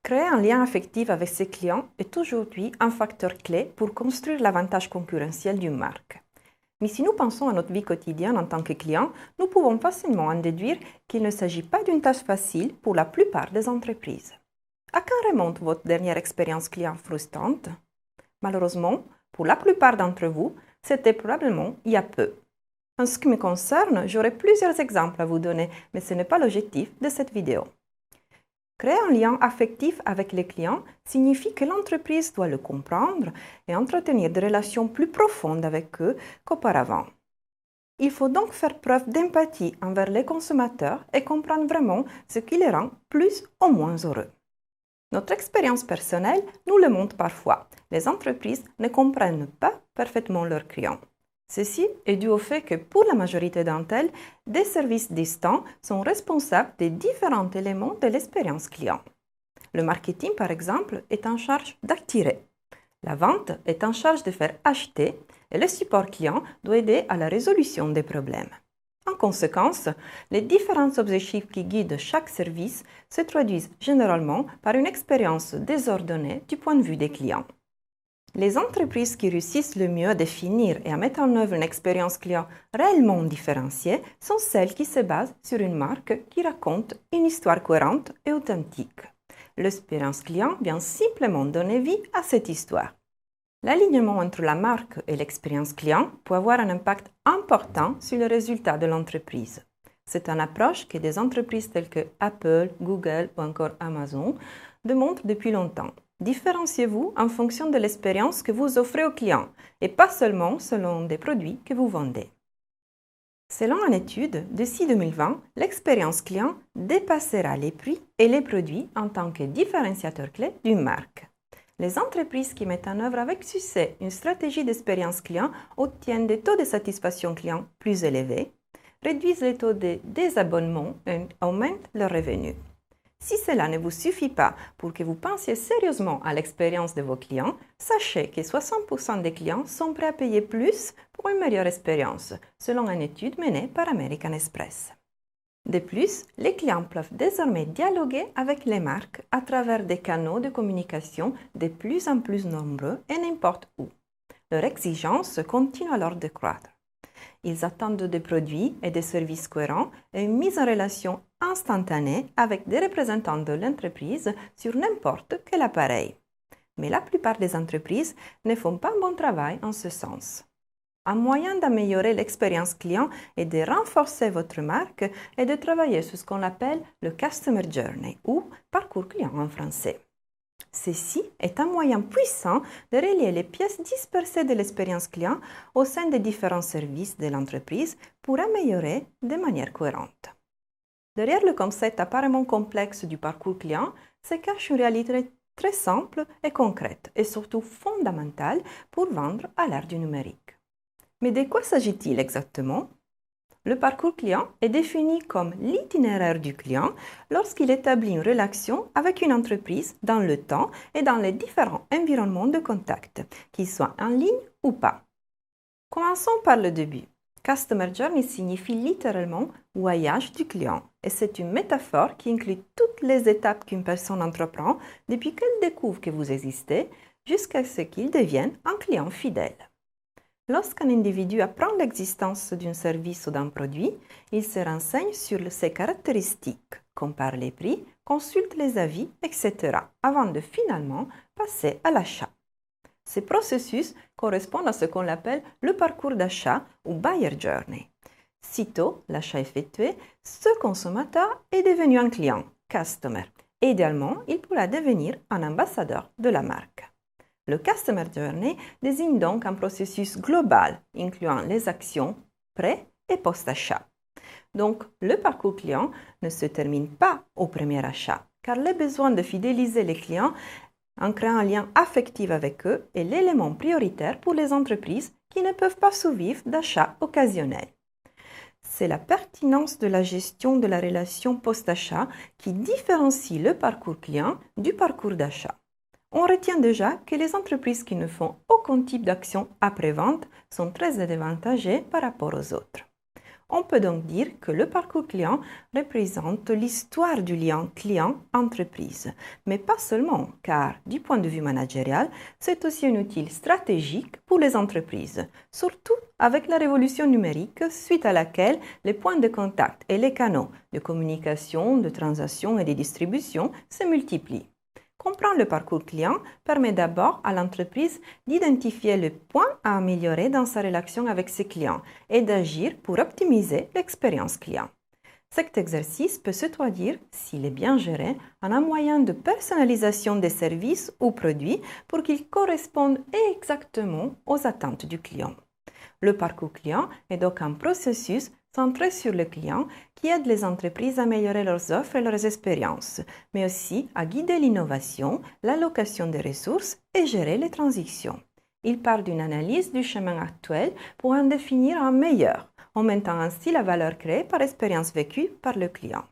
Créer un lien affectif avec ses clients est aujourd'hui un facteur clé pour construire l'avantage concurrentiel d'une marque. Mais si nous pensons à notre vie quotidienne en tant que client, nous pouvons facilement en déduire qu'il ne s'agit pas d'une tâche facile pour la plupart des entreprises. À quand remonte votre dernière expérience client frustrante? Malheureusement, pour la plupart d'entre vous, c'était probablement il y a peu. En ce qui me concerne, j'aurai plusieurs exemples à vous donner, mais ce n'est pas l'objectif de cette vidéo. Créer un lien affectif avec les clients signifie que l'entreprise doit le comprendre et entretenir des relations plus profondes avec eux qu'auparavant. Il faut donc faire preuve d'empathie envers les consommateurs et comprendre vraiment ce qui les rend plus ou moins heureux. Notre expérience personnelle nous le montre parfois. Les entreprises ne comprennent pas parfaitement leurs clients. Ceci est dû au fait que pour la majorité d'entre elles, des services distants sont responsables des différents éléments de l'expérience client. Le marketing, par exemple, est en charge d'attirer. La vente est en charge de faire acheter et le support client doit aider à la résolution des problèmes. En conséquence, les différents objectifs qui guident chaque service se traduisent généralement par une expérience désordonnée du point de vue des clients. Les entreprises qui réussissent le mieux à définir et à mettre en œuvre une expérience client réellement différenciée sont celles qui se basent sur une marque qui raconte une histoire cohérente et authentique. L'expérience client vient simplement donner vie à cette histoire. L'alignement entre la marque et l'expérience client peut avoir un impact important sur le résultat de l'entreprise. C'est une approche que des entreprises telles que Apple, Google ou encore Amazon démontrent depuis longtemps. Différenciez-vous en fonction de l'expérience que vous offrez aux clients et pas seulement selon des produits que vous vendez. Selon une étude, d'ici 2020, l'expérience client dépassera les prix et les produits en tant que différenciateur clé d'une marque. Les entreprises qui mettent en œuvre avec succès une stratégie d'expérience client obtiennent des taux de satisfaction client plus élevés, réduisent les taux de désabonnement et augmentent leurs revenus. Si cela ne vous suffit pas pour que vous pensiez sérieusement à l'expérience de vos clients, sachez que 60% des clients sont prêts à payer plus pour une meilleure expérience, selon une étude menée par American Express. De plus, les clients peuvent désormais dialoguer avec les marques à travers des canaux de communication de plus en plus nombreux et n'importe où. Leur exigence continue alors de croître. Ils attendent des produits et des services cohérents et une mise en relation instantanée avec des représentants de l'entreprise sur n'importe quel appareil. Mais la plupart des entreprises ne font pas un bon travail en ce sens. Un moyen d'améliorer l'expérience client et de renforcer votre marque est de travailler sur ce qu'on appelle le Customer Journey ou parcours client en français. Ceci est un moyen puissant de relier les pièces dispersées de l'expérience client au sein des différents services de l'entreprise pour améliorer de manière cohérente. Derrière le concept apparemment complexe du parcours client se cache une réalité très simple et concrète et surtout fondamentale pour vendre à l'ère du numérique. Mais de quoi s'agit-il exactement? Le parcours client est défini comme l'itinéraire du client lorsqu'il établit une relation avec une entreprise dans le temps et dans les différents environnements de contact, qu'ils soient en ligne ou pas. Commençons par le début. Customer Journey signifie littéralement voyage du client et c'est une métaphore qui inclut toutes les étapes qu'une personne entreprend depuis qu'elle découvre que vous existez jusqu'à ce qu'il devienne un client fidèle. Lorsqu'un individu apprend l'existence d'un service ou d'un produit, il se renseigne sur ses caractéristiques, compare les prix, consulte les avis, etc., avant de finalement passer à l'achat. Ces processus correspondent à ce qu'on appelle le parcours d'achat ou Buyer Journey. Sitôt l'achat effectué, ce consommateur est devenu un client, customer, et idéalement, il pourra devenir un ambassadeur de la marque. Le Customer Journey désigne donc un processus global incluant les actions pré- et post-achat. Donc, le parcours client ne se termine pas au premier achat, car le besoin de fidéliser les clients en créant un lien affectif avec eux est l'élément prioritaire pour les entreprises qui ne peuvent pas survivre d'achats occasionnels. C'est la pertinence de la gestion de la relation post-achat qui différencie le parcours client du parcours d'achat. On retient déjà que les entreprises qui ne font aucun type d'action après-vente sont très avantagées par rapport aux autres. On peut donc dire que le parcours client représente l'histoire du lien client-entreprise. Mais pas seulement, car du point de vue managérial, c'est aussi un outil stratégique pour les entreprises, surtout avec la révolution numérique suite à laquelle les points de contact et les canaux de communication, de transaction et de distribution se multiplient. Comprendre le parcours client permet d'abord à l'entreprise d'identifier les points à améliorer dans sa relation avec ses clients et d'agir pour optimiser l'expérience client. Cet exercice peut se traduire, s'il est bien géré, en un moyen de personnalisation des services ou produits pour qu'ils correspondent exactement aux attentes du client. Le parcours client est donc un processus centré sur le client qui aide les entreprises à améliorer leurs offres et leurs expériences, mais aussi à guider l'innovation, l'allocation des ressources et gérer les transitions. Il part d'une analyse du chemin actuel pour en définir un meilleur, aumentant ainsi la valeur créée par l'expérience vécue par le client.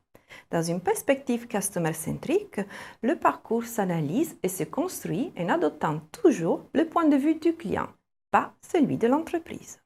Dans une perspective customer-centrique, le parcours s'analyse et se construit en adoptant toujours le point de vue du client, pas celui de l'entreprise.